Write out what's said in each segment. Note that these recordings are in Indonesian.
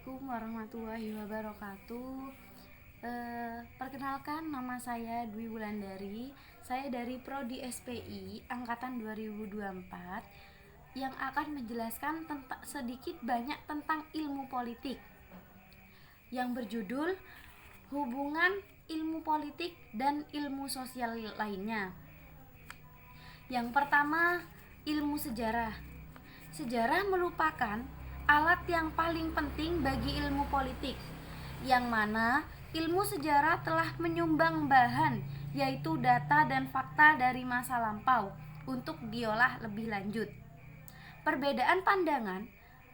Assalamualaikum warahmatullahi wabarakatuh. Perkenalkan, nama saya Dwi Wulandari. Saya dari Prodi SPI angkatan 2024 yang akan menjelaskan sedikit banyak tentang ilmu politik yang berjudul Hubungan Ilmu Politik dan Ilmu Sosial lainnya. Yang pertama, ilmu sejarah. Sejarah merupakan alat yang paling penting bagi ilmu politik, yang mana ilmu sejarah telah menyumbang bahan, yaitu data dan fakta dari masa lampau untuk diolah lebih lanjut. Perbedaan pandangan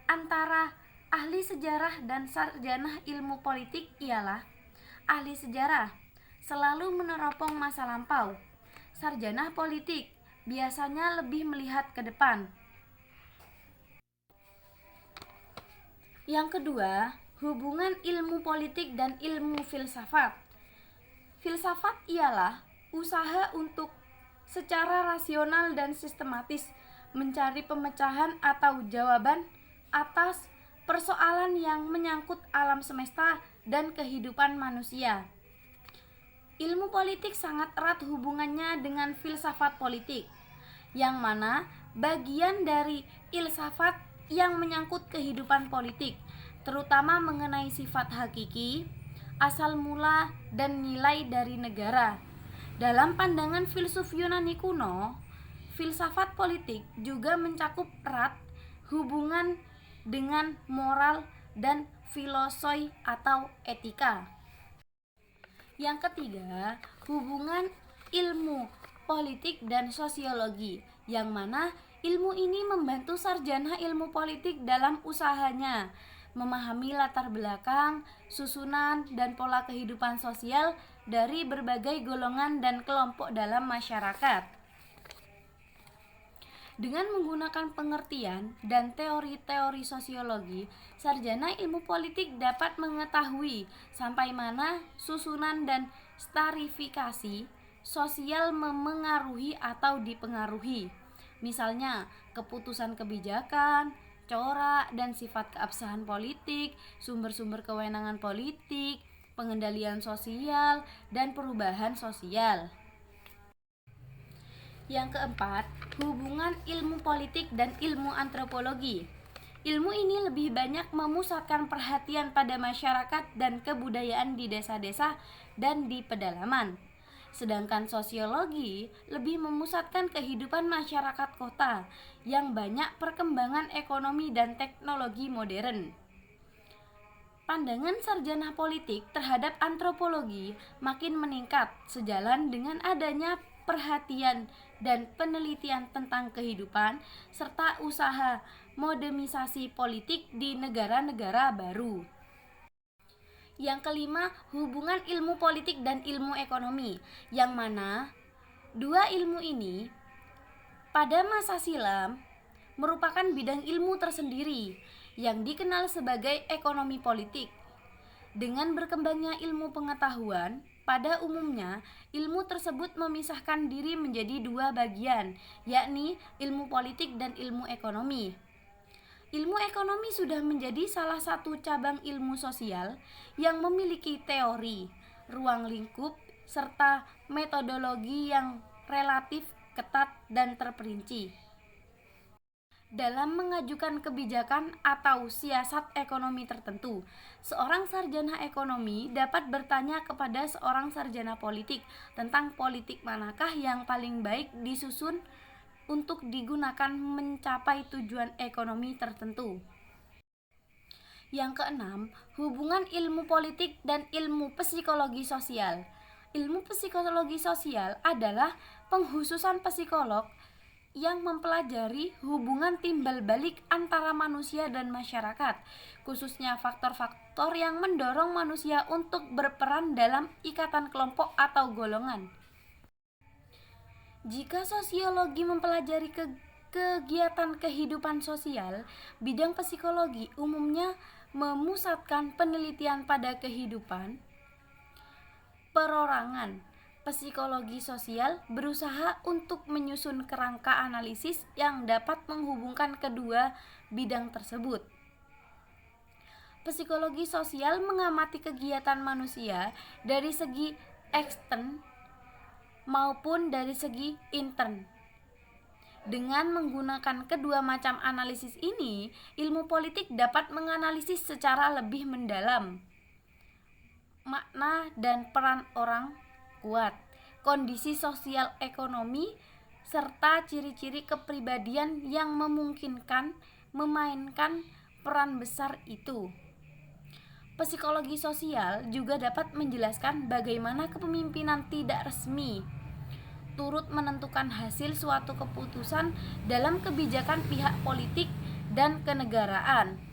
antara ahli sejarah dan sarjana ilmu politik ialah ahli sejarah selalu meneropong masa lampau. Sarjana politik biasanya lebih melihat ke depan. Yang kedua, hubungan ilmu politik dan ilmu filsafat. Filsafat ialah usaha untuk secara rasional dan sistematis mencari pemecahan atau jawaban atas persoalan yang menyangkut alam semesta dan kehidupan manusia. Ilmu politik sangat erat hubungannya dengan filsafat politik, yang mana bagian dari filsafat yang menyangkut kehidupan politik, terutama mengenai sifat hakiki, asal mula, dan nilai dari negara. Dalam pandangan filsuf Yunani kuno, filsafat politik juga mencakup erat hubungan dengan moral dan filosofi atau etika. Yang ketiga, hubungan ilmu politik dan sosiologi, yang mana ilmu ini membantu sarjana ilmu politik dalam usahanya memahami latar belakang, susunan, dan pola kehidupan sosial dari berbagai golongan dan kelompok dalam masyarakat. Dengan menggunakan pengertian dan teori-teori sosiologi, sarjana ilmu politik dapat mengetahui sampai mana susunan dan stratifikasi sosial memengaruhi atau dipengaruhi. Misalnya, keputusan kebijakan, corak dan sifat keabsahan politik, sumber-sumber kewenangan politik, pengendalian sosial, dan perubahan sosial. Yang keempat, hubungan ilmu politik dan ilmu antropologi. Ilmu ini lebih banyak memusatkan perhatian pada masyarakat dan kebudayaan di desa-desa dan di pedalaman. Sedangkan sosiologi lebih memusatkan kehidupan masyarakat kota yang banyak perkembangan ekonomi dan teknologi modern. Pandangan sarjana politik terhadap antropologi makin meningkat sejalan dengan adanya perhatian dan penelitian tentang kehidupan serta usaha modernisasi politik di negara-negara baru. Yang kelima, hubungan ilmu politik dan ilmu ekonomi, yang mana dua ilmu ini pada masa silam merupakan bidang ilmu tersendiri yang dikenal sebagai ekonomi politik. Dengan berkembangnya ilmu pengetahuan, pada umumnya ilmu tersebut memisahkan diri menjadi dua bagian, yakni ilmu politik dan ilmu ekonomi. Ilmu ekonomi sudah menjadi salah satu cabang ilmu sosial yang memiliki teori, ruang lingkup, serta metodologi yang relatif ketat dan terperinci. Dalam mengajukan kebijakan atau siasat ekonomi tertentu, seorang sarjana ekonomi dapat bertanya kepada seorang sarjana politik tentang politik manakah yang paling baik disusun untuk digunakan mencapai tujuan ekonomi tertentu. Yang keenam, hubungan ilmu politik dan ilmu psikologi sosial. Ilmu psikologi sosial adalah pengkhususan psikolog yang mempelajari hubungan timbal balik antara manusia dan masyarakat, khususnya faktor-faktor yang mendorong manusia untuk berperan dalam ikatan kelompok atau golongan. Jika sosiologi mempelajari kegiatan kehidupan sosial, bidang psikologi umumnya memusatkan penelitian pada kehidupan perorangan. Psikologi sosial berusaha untuk menyusun kerangka analisis yang dapat menghubungkan kedua bidang tersebut. Psikologi sosial mengamati kegiatan manusia dari segi ekstern maupun dari segi intern. Dengan menggunakan kedua macam analisis ini, ilmu politik dapat menganalisis secara lebih mendalam makna dan peran orang kuat, kondisi sosial ekonomi, serta ciri-ciri kepribadian yang memungkinkan memainkan peran besar itu. Psikologi sosial juga dapat menjelaskan bagaimana kepemimpinan tidak resmi turut menentukan hasil suatu keputusan dalam kebijakan pihak politik dan kenegaraan.